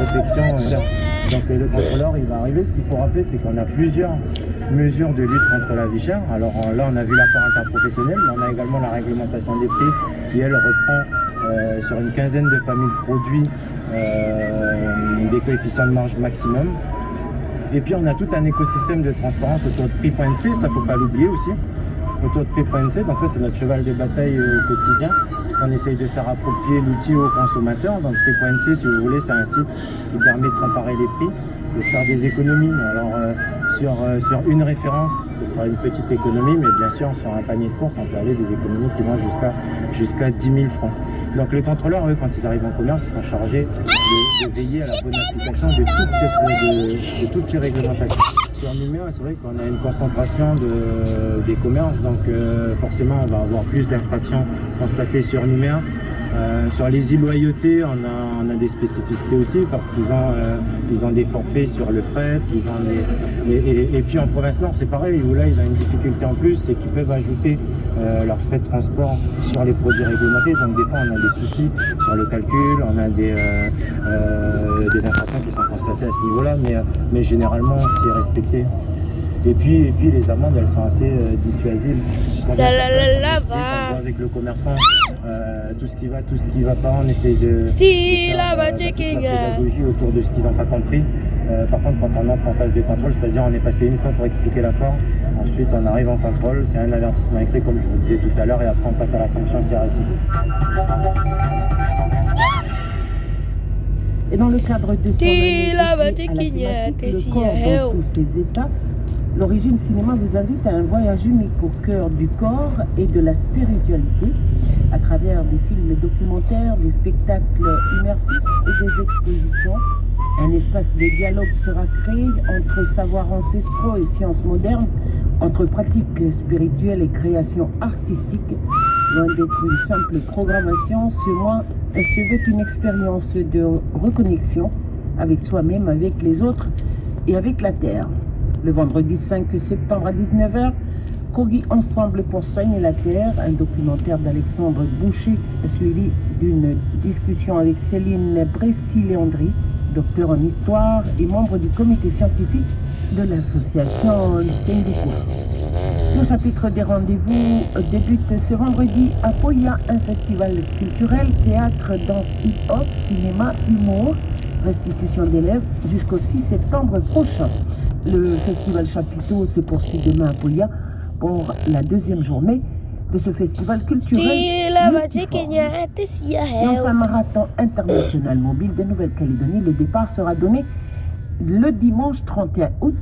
protection. Donc le contrôleur il va arriver. Ce qu'il faut rappeler, c'est qu'on a plusieurs mesures de lutte contre la vie chère. Alors là on a vu l'accord interprofessionnel, mais on a également la réglementation des prix qui elle reprend sur une quinzaine de familles de produits des coefficients de marge maximum. Et puis on a tout un écosystème de transparence autour de prix.nc, ça faut pas l'oublier aussi, autour de prix.nc. Donc ça c'est notre cheval de bataille au quotidien, puisqu'on essaye de faire approprier l'outil aux consommateurs. Donc prix.nc, si vous voulez, c'est un site qui permet de comparer les prix, de faire des économies. Alors sur une référence, ce sera une petite économie, mais bien sûr sur un panier de courses, on peut aller des économies qui vont jusqu'à 10 000 francs. Donc les contrôleurs, eux, quand ils arrivent en commerce, ils sont chargés de veiller à la bonne application de toutes ces réglementations. Sur Nouméa, c'est vrai qu'on a une concentration des commerces, donc forcément on va avoir plus d'infractions constatées sur Nouméa. Sur les illoyautés, on a des spécificités aussi parce qu'ils ont des forfaits sur le fret, et puis en province nord c'est pareil, où là ils ont une difficulté en plus, c'est qu'ils peuvent ajouter leurs frais de transport sur les produits réglementés. Donc des fois on a des soucis sur le calcul, on a des infractions qui sont constatées à ce niveau-là, mais généralement c'est respecté. Et puis les amendes, elles sont assez dissuasives. Quand on voit avec le commerçant, tout ce qui va pas, on essaye de faire la pédagogie autour de ce qu'ils n'ont pas compris. Par contre, quand on entre en phase de contrôle, c'est-à-dire on est passé une fois pour expliquer l'accord, ensuite on arrive en contrôle, c'est un avertissement écrit comme je vous disais tout à l'heure, et après on passe à la sanction si récidive. Et dans le cadre de son année à la thématique Le corps dans tous ses états, l'Origine Cinéma vous invite à un voyage unique au cœur du corps et de la spiritualité à travers des films documentaires, des spectacles immersifs et des expositions. Un espace de dialogue sera créé entre savoirs ancestraux et sciences modernes, entre pratiques spirituelles et créations artistiques. Loin d'être une simple programmation, ce veut une expérience de reconnexion avec soi-même, avec les autres et avec la Terre. Le vendredi 5 septembre à 19h, Kogi Ensemble pour soigner la Terre, un documentaire d'Alexandre Boucher suivi d'une discussion avec Céline Bressy-Léandry, docteur en histoire et membre du comité scientifique de l'association Tenduko. Le chapitre des rendez-vous débute ce vendredi à Poya, un festival culturel, théâtre, danse, hip-hop, cinéma, humour, restitution d'élèves jusqu'au 6 septembre prochain. Le festival Chapiteau se poursuit demain à Poya pour la deuxième journée de ce festival culturel. Et enfin, marathon international mobile de Nouvelle-Calédonie. Le départ sera donné le dimanche 31 août